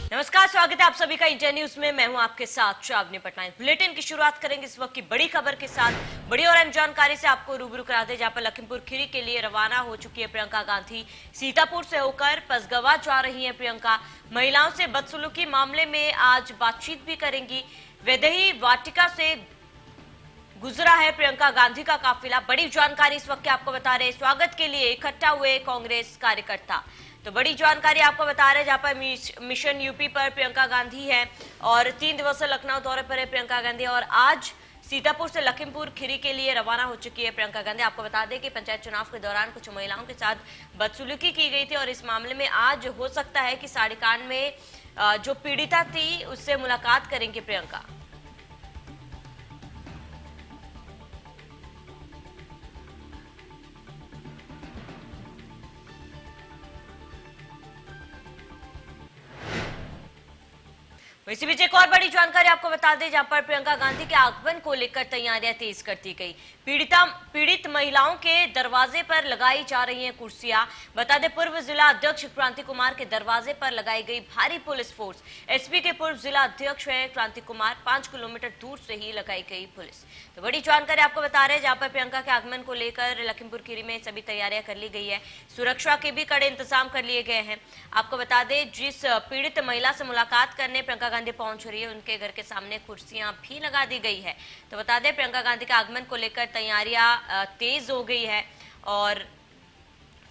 नमस्कार, स्वागत है आप सभी का इंडिया न्यूज में। मैं हूं आपके साथ श्रावणी पटनायक। बुलेटिन की शुरुआत करेंगे इस वक्त की बड़ी खबर के साथ। बड़ी और अहम जानकारी से आपको रूबरू करा दे, जहां पर लखीमपुर खीरी के लिए रवाना हो चुकी है प्रियंका गांधी। सीतापुर से होकर पसगवा जा रही है प्रियंका। महिलाओं से बदसलूकी मामले में आज बातचीत भी करेंगी। वैदेही वाटिका से गुजरा है प्रियंका गांधी का काफिला। बड़ी जानकारी इस वक्त आपको बता रहे हैं। स्वागत के लिए इकट्ठा हुए कांग्रेस कार्यकर्ता। तो बड़ी जानकारी आपको बता रहे हैं, जहां पर मिशन यूपी पर प्रियंका गांधी है और 3 दिवसीय लखनऊ दौरे पर है प्रियंका गांधी और आज सीतापुर से लखीमपुर खीरी के लिए रवाना हो चुकी है प्रियंका गांधी। आपको बता दें कि पंचायत चुनाव के दौरान कुछ महिलाओं के साथ बदसलूकी की गई थी और इस मामले में आज हो सकता है कि साड़ी कांड में जो पीड़िता थी उससे मुलाकात करेंगी प्रियंका। इसी बीच एक और बड़ी जानकारी आपको बता दें, जहां पर प्रियंका गांधी के आगमन को लेकर तैयारियां तेज कर दी गई। पीड़ित महिलाओं के दरवाजे पर लगाई जा रही हैं कुर्सियां। बता दें, पूर्व जिला अध्यक्ष क्रांति कुमार के दरवाजे पर लगाई गई भारी पुलिस फोर्स। एसपी के पूर्व जिला अध्यक्ष है क्रांति कुमार, 5 किलोमीटर दूर से ही लगाई गई पुलिस। तो बड़ी जानकारी आपको बता रहे हैं, जहां पर प्रियंका के आगमन को लेकर लखीमपुर खीरी में सभी तैयारियां कर ली गई है। सुरक्षा के भी कड़े इंतजाम कर लिए गए हैं। आपको बता दें, जिस पीड़ित महिला से मुलाकात करने प्रियंका गांधी पहुंच रही है, उनके घर के सामने कुर्सियां भी लगा दी गई है। तो बता दें, प्रियंका गांधी के आगमन को लेकर तैयारियां तेज हो गई है और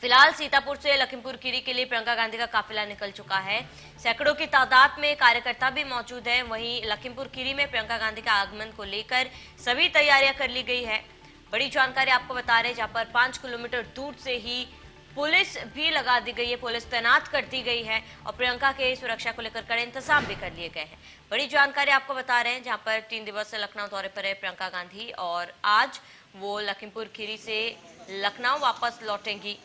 फिलहाल सीतापुर से लखीमपुर खीरी के लिए प्रियंका गांधी का काफिला निकल चुका है। सैकड़ों की तादाद में कार्यकर्ता भी मौजूद हैं। वहीं लखीमपुर खीरी में प्रियंका गांधी के आगमन को लेकर सभी तैयारियां कर ली गई है। बड़ी जानकारी आपको बता रहे हैं, जहां पर 5 किलोमीटर दूर से ही पुलिस भी लगा दी गई है, पुलिस तैनात कर दी गई है और प्रियंका के सुरक्षा को लेकर कड़े इंतजाम भी कर लिए गए हैं। बड़ी जानकारी आपको बता रहे हैं, जहां पर 3 दिवसीय लखनऊ दौरे पर है प्रियंका गांधी और आज वो लखीमपुर खीरी से लखनऊ वापस लौटेंगी।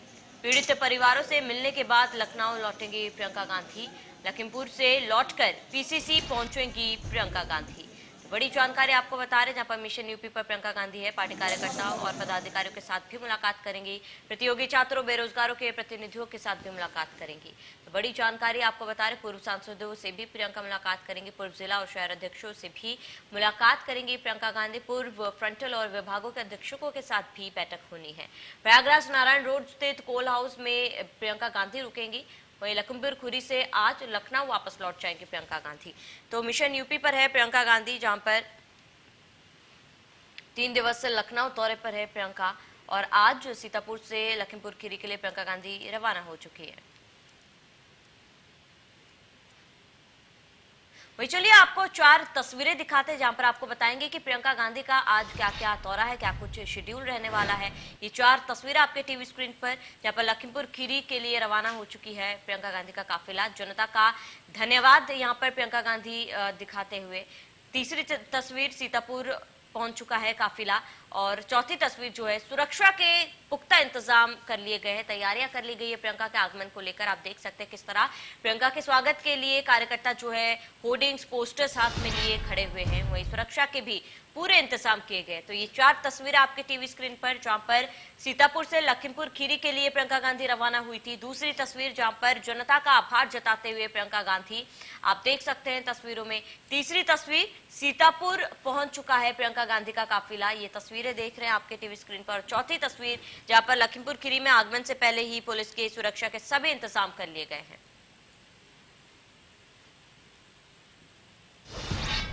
पीड़ित परिवारों से मिलने के बाद लखनऊ लौटेंगी प्रियंका गांधी। लखीमपुर से लौटकर पीसीसी पहुंचेंगी प्रियंका गांधी। बड़ी जानकारी आपको बता रहे हैं, जहां पर मिशन यूपी पर प्रियंका गांधी है, पार्टी कार्यकर्ताओं और पदाधिकारियों के साथ भी मुलाकात करेंगी। प्रतियोगी छात्रों, बेरोजगारों के प्रतिनिधियों के साथ भी मुलाकात करेंगी। तो बड़ी जानकारी आपको बता रहे, पूर्व सांसदों से भी प्रियंका मुलाकात करेंगी। पूर्व जिला और शहर अध्यक्षों से भी मुलाकात करेंगी प्रियंका गांधी। पूर्व फ्रंटल और विभागों के अधीक्षकों के साथ भी बैठक होनी है। प्रयागराज नारायण रोड स्थित कोल हाउस में प्रियंका गांधी रुकेंगी। वहीं लखीमपुर खीरी से आज लखनऊ वापस लौट जाएंगी प्रियंका गांधी। तो मिशन यूपी पर है प्रियंका गांधी, जहां पर 3 दिवसीय लखनऊ दौरे पर है प्रियंका और आज सीतापुर से लखीमपुर खीरी के लिए प्रियंका गांधी रवाना हो चुकी है। वही चलिए आपको 4 तस्वीरें दिखाते हैं, जहां पर आपको बताएंगे कि प्रियंका गांधी का आज क्या क्या दौरा है, क्या कुछ शेड्यूल रहने वाला है। ये 4 तस्वीरें आपके टीवी स्क्रीन पर, जहां पर लखीमपुर खीरी के लिए रवाना हो चुकी है प्रियंका गांधी का काफिला। जनता का धन्यवाद यहां पर प्रियंका गांधी दिखाते हुए। तीसरी तस्वीर, सीतापुर पहुंच चुका है काफिला और चौथी तस्वीर जो है, सुरक्षा के पुख्ता इंतजाम कर लिए गए हैं, तैयारियां कर ली गई है प्रियंका के आगमन को लेकर। आप देख सकते हैं किस तरह प्रियंका के स्वागत के लिए कार्यकर्ता जो है होर्डिंग्स, पोस्टर्स हाथ में लिए खड़े हुए हैं। वहीं सुरक्षा के भी पूरे इंतजाम किए गए। तो ये 4 तस्वीरें आपके टीवी स्क्रीन पर, जहां पर सीतापुर से लखीमपुर खीरी के लिए प्रियंका गांधी रवाना हुई थी। दूसरी तस्वीर, जहां पर जनता का आभार जताते हुए प्रियंका गांधी, आप देख सकते हैं तस्वीरों में। तीसरी तस्वीर, सीतापुर पहुंच चुका है प्रियंका गांधी का काफिला, ये तस्वीरें देख रहे हैं आपके टीवी स्क्रीन पर। चौथी तस्वीर, जहां पर लखीमपुर खीरी में आगमन से पहले ही पुलिस के सुरक्षा के सभी इंतजाम कर लिए गए हैं।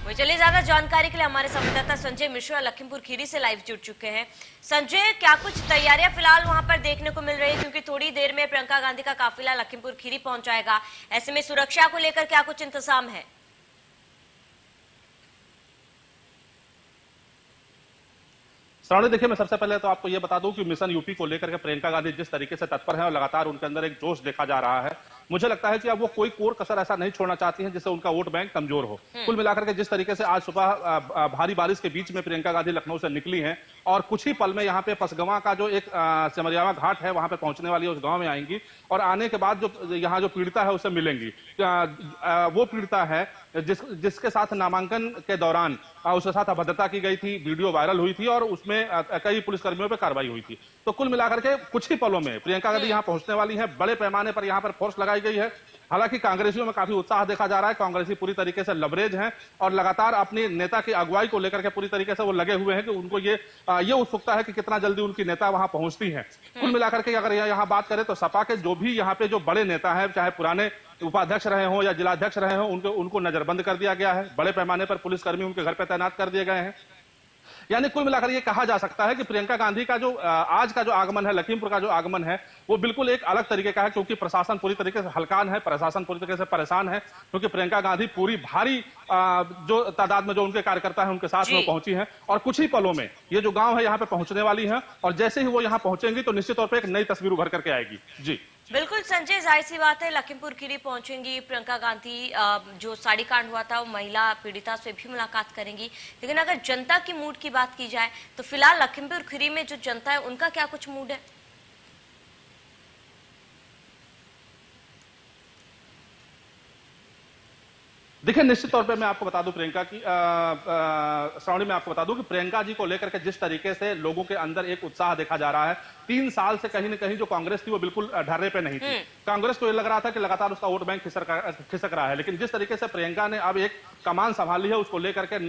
चलिए ज्यादा जानकारी के लिए हमारे संवाददाता संजय मिश्रा लखीमपुर खीरी से लाइव जुड़ चुके हैं। संजय, क्या कुछ तैयारियां फिलहाल वहां पर देखने को मिल रही है, क्योंकि थोड़ी देर में प्रियंका गांधी का काफिला लखीमपुर खीरी पहुंच जाएगा। ऐसे में सुरक्षा को लेकर क्या कुछ इंतजाम है? श्रावणी, देखिए, मैं सबसे पहले तो आपको ये बता दूं कि मिशन यूपी को लेकर के प्रियंका गांधी जिस तरीके से तत्पर है और लगातार उनके अंदर एक जोश देखा जा रहा है, मुझे लगता है कि अब वो कोई कोर कसर ऐसा नहीं छोड़ना चाहती हैं जिससे उनका वोट बैंक कमजोर हो। कुल मिलाकर के जिस तरीके से आज सुबह भारी बारिश के बीच में प्रियंका गांधी लखनऊ से निकली हैं और कुछ ही पल में यहाँ पे पसगवा का जो एक सिमरियावा घाट है वहां पे पहुंचने वाली है, उस गांव में आएंगी और आने के बाद जो यहाँ जो पीड़िता है उससे मिलेंगी। वो पीड़िता है जिसके साथ नामांकन के दौरान उसके साथ अभद्रता की गई थी, वीडियो वायरल हुई थी और उसमें कई पुलिसकर्मियों पर कार्रवाई हुई थी। तो कुल मिलाकर के कुछ ही पलों में प्रियंका गांधी यहाँ पहुंचने वाली है। बड़े पैमाने पर यहाँ पर फोर्स लगाई गई है। हालांकि कांग्रेसियों में काफी उत्साह देखा जा रहा है, कांग्रेसी पूरी तरीके से लवरेज हैं और लगातार अपनी नेता की अगुवाई को लेकर के पूरी तरीके से वो लगे हुए हैं कि उनको ये उत्सुकता है कि कितना जल्दी उनकी नेता वहां पहुंचती है। कुल मिलाकर के अगर यहाँ बात करें तो सपा के जो भी यहाँ पे जो बड़े नेता हैं, चाहे पुराने उपाध्यक्ष रहे हों या जिलाध्यक्ष रहे हों, उनको नजरबंद कर दिया गया है। बड़े पैमाने पर पुलिसकर्मी उनके घर पर तैनात कर दिए गए हैं। यानी कुल मिलाकर ये कहा जा सकता है कि प्रियंका गांधी का जो आज का जो आगमन है, लखीमपुर का जो आगमन है, वो बिल्कुल एक अलग तरीके का है, क्योंकि प्रशासन पूरी तरीके से हलकान है, प्रशासन पूरी तरीके से परेशान है, क्योंकि प्रियंका गांधी पूरी भारी जो तादाद में जो उनके कार्यकर्ता हैं उनके साथ में पहुंची हैं और कुछ ही पलों में ये जो गांव है यहाँ पे पहुंचने वाली है और जैसे ही वो यहाँ पहुंचेंगी तो निश्चित तौर पर एक नई तस्वीर उभर करके आएगी। जी बिल्कुल संजय, जाहिर सी बात है लखीमपुर खीरी पहुंचेंगी प्रियंका गांधी। जो साड़ी कांड हुआ था वो महिला पीड़िता से भी मुलाकात करेंगी, लेकिन अगर जनता की मूड की बात की जाए तो फिलहाल लखीमपुर खीरी में जो जनता है उनका क्या कुछ मूड है? देखिए, निश्चित तौर पे मैं आपको बता दूं प्रियंका की श्रावणी, मैं आपको बता दूं कि प्रियंका जी को लेकर के जिस तरीके से लोगों के अंदर एक उत्साह देखा जा रहा है, 3 साल से कहीं न कहीं जो कांग्रेस थी वो बिल्कुल ढर्रे पे नहीं थी। कांग्रेस को ये लग रहा था कि लगातार उसका वोट बैंक खिसक रहा है, लेकिन जिस तरीके से प्रियंका ने अब एक कमान संभाली है उसको लेकर के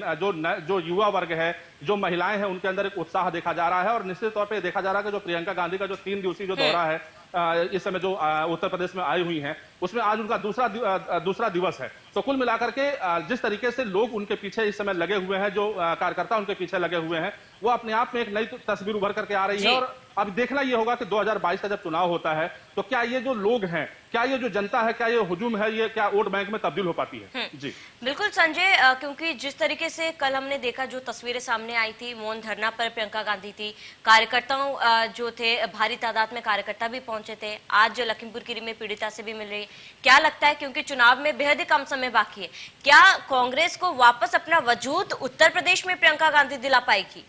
जो युवा वर्ग है, जो महिलाएं हैं, उनके अंदर एक उत्साह देखा जा रहा है। और निश्चित तौर पर देखा जा रहा है कि जो प्रियंका गांधी का जो 3 दिवसीय जो दौरा है इस समय जो उत्तर प्रदेश में आई हुई हैं, उसमें आज उनका दूसरा दिवस है। तो कुल मिलाकर के जिस तरीके से लोग उनके पीछे इस समय लगे हुए हैं, जो कार्यकर्ता उनके पीछे लगे हुए हैं, वो अपने आप में एक नई तस्वीर उभर करके आ रही है। और अब देखना ये होगा कि 2022 का जब चुनाव होता है तो क्या ये जो लोग हैं, क्या ये जो जनता है, क्या ये हुजूम है, ये क्या वोट बैंक में तब्दील हो पाती है? जी बिल्कुल संजय, क्योंकि जिस तरीके से कल हमने देखा, जो तस्वीरें सामने आई थी, मौन धरना पर प्रियंका गांधी थी, कार्यकर्ताओं जो थे भारी तादाद में कार्यकर्ता भी पहुंचे थे, आज जो लखीमपुर खीरी में पीड़िता से भी मिल रही है, क्या लगता है, क्योंकि चुनाव में बेहद ही कम समय बाकी है, क्या कांग्रेस को वापस अपना वजूद उत्तर प्रदेश में प्रियंका गांधी दिला पाएगी?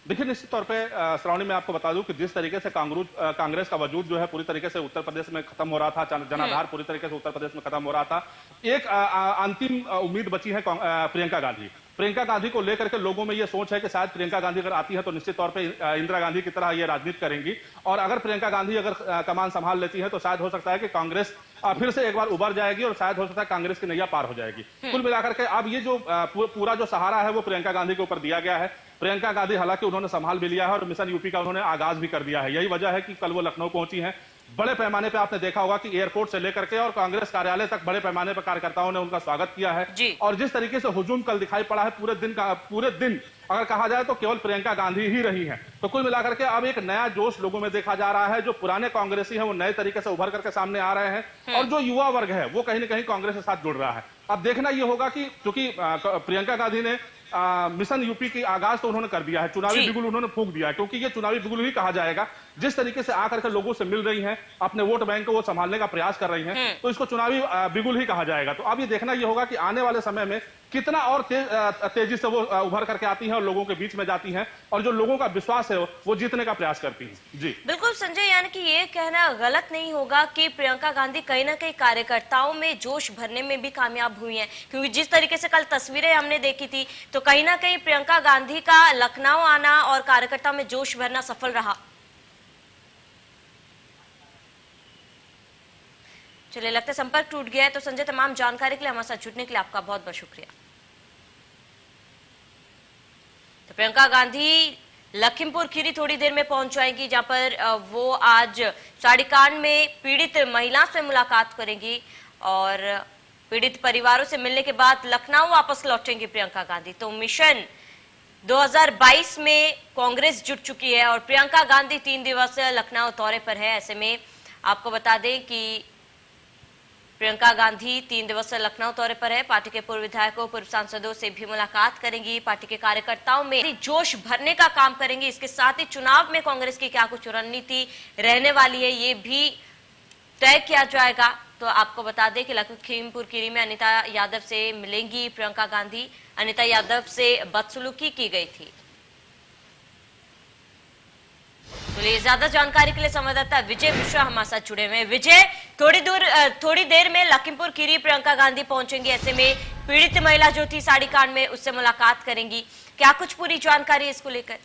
देखिए, निश्चित तौर पे श्रावणी, मैं आपको बता दूं कि जिस तरीके से कांग्रेस का वजूद जो है पूरी तरीके से उत्तर प्रदेश में खत्म हो रहा था, जनाधार पूरी तरीके से उत्तर प्रदेश में खत्म हो रहा था, एक अंतिम उम्मीद बची है प्रियंका गांधी। प्रियंका गांधी को लेकर के लोगों में ये सोच है कि शायद प्रियंका गांधी अगर आती है तो निश्चित तौर पे इंदिरा गांधी की तरह ये राजनीति करेंगी, और अगर प्रियंका गांधी अगर कमान संभाल लेती है तो शायद हो सकता है कि कांग्रेस फिर से एक बार उभर जाएगी और शायद हो सकता है कांग्रेस की नैया पार हो जाएगी। कुल मिलाकर के अब ये जो पूरा जो सहारा है वो प्रियंका गांधी के ऊपर दिया गया है। प्रियंका गांधी हालांकि उन्होंने संभाल भी लिया है और मिशन यूपी का उन्होंने आगाज भी कर दिया है। यही वजह है कि कल वो लखनऊ पहुंची हैं। बड़े पैमाने पे आपने देखा होगा कि एयरपोर्ट से लेकर के और कांग्रेस कार्यालय तक बड़े पैमाने पर कार्यकर्ताओं ने उनका स्वागत किया है। और जिस तरीके से हुजूम कल दिखाई पड़ा है पूरे दिन अगर कहा जाए तो केवल प्रियंका गांधी ही रही हैं। तो कुल मिलाकर के अब एक नया जोश लोगों में देखा जा रहा है। जो पुराने कांग्रेसी हैं वो नए तरीके से उभर करके सामने आ रहे हैं और जो युवा वर्ग है वो कहीं ना कहीं कांग्रेस के साथ जुड़ रहा है। अब देखना ये होगा कि क्योंकि प्रियंका गांधी ने मिशन यूपी की आगाज तो उन्होंने कर दिया है, चुनावी बिगुल उन्होंने फूंक दिया है, क्योंकि ये चुनावी बिगुल ही कहा जाएगा। जिस तरीके से आकर के लोगों से मिल रही हैं, अपने वोट बैंक को वो संभालने का प्रयास कर रही हैं, तो इसको चुनावी बिगुल ही कहा जाएगा। तो अब ये देखना ये होगा कि आने वाले समय में कितना और तेजी से वो उभर करके आती हैं और लोगों के बीच में जाती हैं और जो लोगों का विश्वास है वो जीतने का प्रयास करती हैं। जी बिल्कुल संजय, यानी कि ये कहना गलत नहीं होगा कि प्रियंका गांधी कहीं ना कहीं कार्यकर्ताओं में जोश भरने में भी कामयाब हुई हैं, क्योंकि जिस तरीके से कल तस्वीरें हमने देखी थी तो कहीं ना कहीं प्रियंका गांधी का लखनऊ आना और कार्यकर्ताओं में जोश भरना सफल रहा। चलिए, लगता है संपर्क टूट गया है। तो संजय, तमाम जानकारी के लिए हमारे साथ जुड़ने के लिए आपका बहुत बहुत शुक्रिया। तो प्रियंका गांधी लखीमपुर खीरी थोड़ी देर में पहुंच जाएंगी, जहां पर वो आज साड़ीकांड में पीड़ित महिला से मुलाकात करेंगी और पीड़ित परिवारों से मिलने के बाद लखनऊ वापस लौटेंगी प्रियंका गांधी। तो मिशन 2022 में कांग्रेस जुट चुकी है और प्रियंका गांधी 3 दिवसीय लखनऊ दौरे पर है। ऐसे में आपको बता दें कि प्रियंका गांधी 3 दिवसीय लखनऊ दौरे पर है। पार्टी के पूर्व विधायकों, पूर्व सांसदों से भी मुलाकात करेंगी, पार्टी के कार्यकर्ताओं में जोश भरने का काम करेंगी। इसके साथ ही चुनाव में कांग्रेस की क्या कुछ रणनीति रहने वाली है ये भी तय किया जाएगा। तो आपको बता दें कि लखीमपुर खीरी में अनिता यादव से मिलेंगी प्रियंका गांधी। अनिता यादव से बदसलूकी की गई थी। चलिए, ज्यादा जानकारी के लिए संवाददाता विजय मिश्रा हमारे साथ जुड़े हुए हैं। विजय, थोड़ी देर में लखीमपुर खीरी प्रियंका गांधी पहुंचेंगी। ऐसे में पीड़ित महिला जो थी साड़ी कांड में, उससे मुलाकात करेंगी। क्या कुछ पूरी जानकारी है इसको लेकर?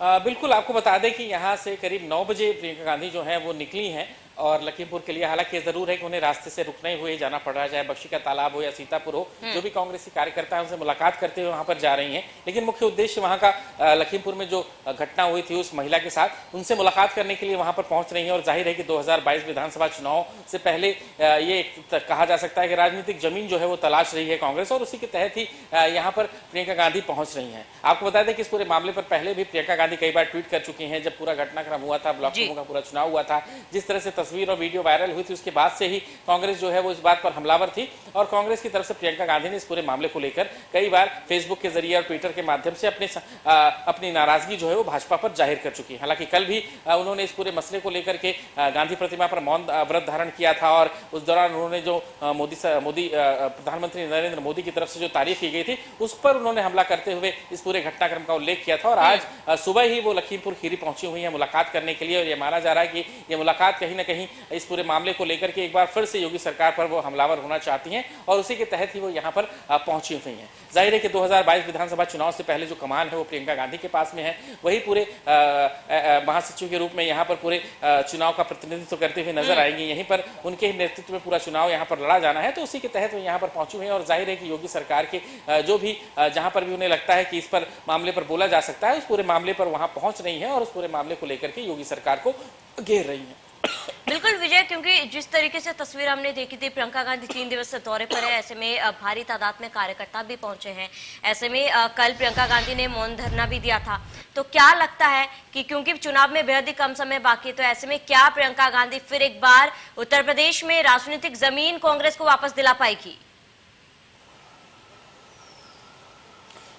बिल्कुल आपको बता दें कि यहाँ से करीब 9 बजे प्रियंका गांधी जो है वो निकली हैं और लखीमपुर के लिए। हालांकि ये जरूर है कि उन्हें रास्ते से रुकने हुए जाना पड़ रहा है, चाहे बख्शी का तालाब हो या सीतापुर हो। जो भी कांग्रेसी कार्यकर्ता है उनसे मुलाकात करते हुए वहां पर जा रही हैं, लेकिन मुख्य उद्देश्य वहां का लखीमपुर में जो घटना हुई थी उस महिला के साथ उनसे मुलाकात करने के लिए वहां पर पहुंच रही है। और जाहिर है कि 2022 विधानसभा चुनाव से पहले ये कहा जा सकता है कि राजनीतिक जमीन जो है वो तलाश रही है कांग्रेस, और उसी के तहत ही यहाँ पर प्रियंका गांधी पहुंच रही है। आपको बता दें कि इस पूरे मामले पर पहले भी प्रियंका गांधी कई बार ट्वीट कर चुकी हैं। जब पूरा घटनाक्रम हुआ था, ब्लॉक का पूरा चुनाव हुआ था, जिस तरह से तस्वीर और वीडियो वायरल हुई थी, उसके बाद से ही कांग्रेस जो है वो इस बात पर हमलावर थी। और कांग्रेस की तरफ से प्रियंका गांधी ने इस पूरे मामले को लेकर कई बार फेसबुक के जरिए और ट्विटर के माध्यम से अपनी नाराजगी जो है वो भाजपा पर जाहिर कर चुकी है। हालांकि कल भी उन्होंने इस पूरे मसले को लेकर के गांधी प्रतिमा पर मौन व्रत धारण किया था, और उस दौरान उन्होंने जो प्रधानमंत्री नरेंद्र मोदी की तरफ से जो तारीफ की गई थी उस पर उन्होंने हमला करते हुए इस पूरे घटनाक्रम का उल्लेख किया था। और आज सुबह ही वो लखीमपुर खीरी पहुंची हुई है मुलाकात करने के लिए, और ये माना जा रहा है कि ये मुलाकात कहीं ना कहीं इस पूरे मामले को लेकर के एक बार फिर से योगी सरकार पर वो हमलावर होना चाहती हैं, और उसी के तहत ही वो यहाँ पर पहुंची हुई हैं। जाहिर है कि 2022 विधानसभा चुनाव से पहले जो कमान है वो प्रियंका गांधी के पास में है, वही पूरे महासचिव के रूप में यहाँ पर पूरे चुनाव का प्रतिनिधित्व करते हुए नजर आएंगे। यहीं पर उनके ही नेतृत्व में पूरा चुनाव यहाँ पर लड़ा जाना है, तो उसी के तहत वो यहाँ पर पहुंची हुई है। और जाहिर है कि योगी सरकार के जो भी जहां पर भी उन्हें लगता है कि इस पर मामले पर बोला जा सकता है, उस पूरे मामले पर वहां पहुंच रही है और उस पूरे मामले को लेकर के योगी सरकार को घेर रही है। बिल्कुल विजय, क्योंकि जिस तरीके से तस्वीर हमने देखी थी, प्रियंका गांधी 3 दिवसीय दौरे पर है, ऐसे में भारी तादाद में कार्यकर्ता भी पहुंचे हैं। ऐसे में कल प्रियंका गांधी ने मौन धरना भी दिया था। तो क्या लगता है कि क्योंकि चुनाव में बेहद ही कम समय बाकी है, तो ऐसे में क्या प्रियंका गांधी फिर एक बार उत्तर प्रदेश में राजनीतिक जमीन कांग्रेस को वापस दिला पाएगी?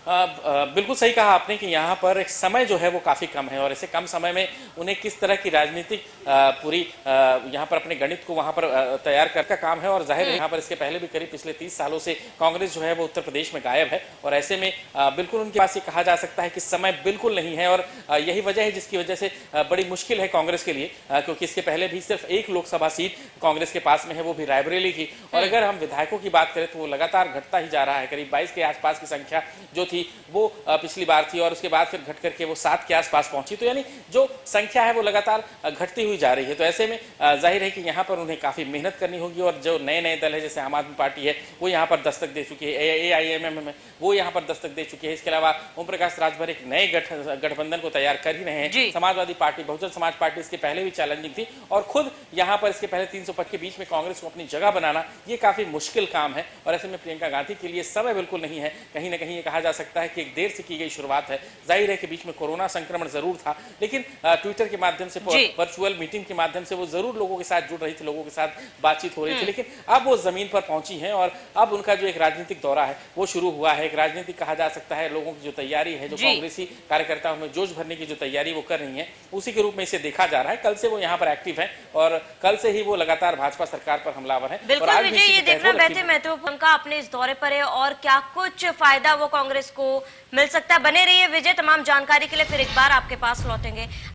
बिल्कुल सही कहा आपने कि यहाँ पर एक समय जो है वो काफी कम है, और ऐसे कम समय में उन्हें किस तरह की राजनीतिक पूरी यहाँ पर अपने गणित को वहां पर तैयार करने का काम है। और जाहिर है यहाँ पर इसके पहले भी करीब पिछले 30 सालों से कांग्रेस जो है वो उत्तर प्रदेश में गायब है, और ऐसे में बिल्कुल उनके पास ये कहा जा सकता है कि समय बिल्कुल नहीं है। और यही वजह है जिसकी वजह से बड़ी मुश्किल है कांग्रेस के लिए, क्योंकि इसके पहले भी सिर्फ एक लोकसभा सीट कांग्रेस के पास में है, वो भी रायबरेली की। और अगर हम विधायकों की बात करें तो वो लगातार घटता ही जा रहा है। करीब 22 के आसपास की संख्या जो थी वो पिछली बार थी, और उसके बाद फिर घट करके वो 7 के आसपास पहुंची। तो यानी जो संख्या है वो लगातार घटती हुई जा रही है। तो ऐसे में जाहिर है कि यहाँ पर उन्हें काफी मेहनत करनी होगी, और जो नए नए दल है जैसे आम आदमी पार्टी है वो यहाँ पर दस्तक दे चुकी है, AIMM में वो यहाँ पर दस्तक दे चुकी है। इसके अलावा ओम प्रकाश राजभर एक नए गठबंधन को तैयार कर ही रहे हैं। समाजवादी पार्टी, बहुजन समाज पार्टी इसके पहले भी चैलेंजिंग थी, और खुद यहाँ पर इसके पहले 300 पद के बीच में कांग्रेस को अपनी जगह बनाना ये काफी मुश्किल काम है। और ऐसे में प्रियंका गांधी के लिए समय बिल्कुल नहीं है। कहीं ना कहीं ये कहा जा सकता है कि एक देर से की गई शुरुआत है। जाहिर है कि बीच में कोरोना संक्रमण जरूर था, लेकिन ट्विटर के माध्यम से, वर्चुअल मीटिंग के माध्यम से वो जरूर लोगों के साथ जुड़ रही थी, लोगों के साथ बातचीत हो रही थी। लेकिन अब वो जमीन पर पहुंची हैं, और अब उनका जो एक राजनीतिक दौरा है वो शुरू हुआ है। एक राजनीतिक कहा जा सकता है लोगों की जो तैयारी है, जो कांग्रेसी कार्यकर्ताओं में जोश भरने की जो तैयारी वो कर रही है, उसी के रूप में इसे देखा जा रहा है। कल से वो यहाँ पर एक्टिव है, और कल से ही वो लगातार भाजपा सरकार पर हमलावर है। बिल्कुल विजय, ये देखना बेहद महत्वपूर्ण का अपने इस दौरे पर है, और क्या कुछ फायदा वो कांग्रेस को मिल सकता है। बने रहिए विजय, तमाम जानकारी के लिए फिर एक बार आपके पास लौटेंगे।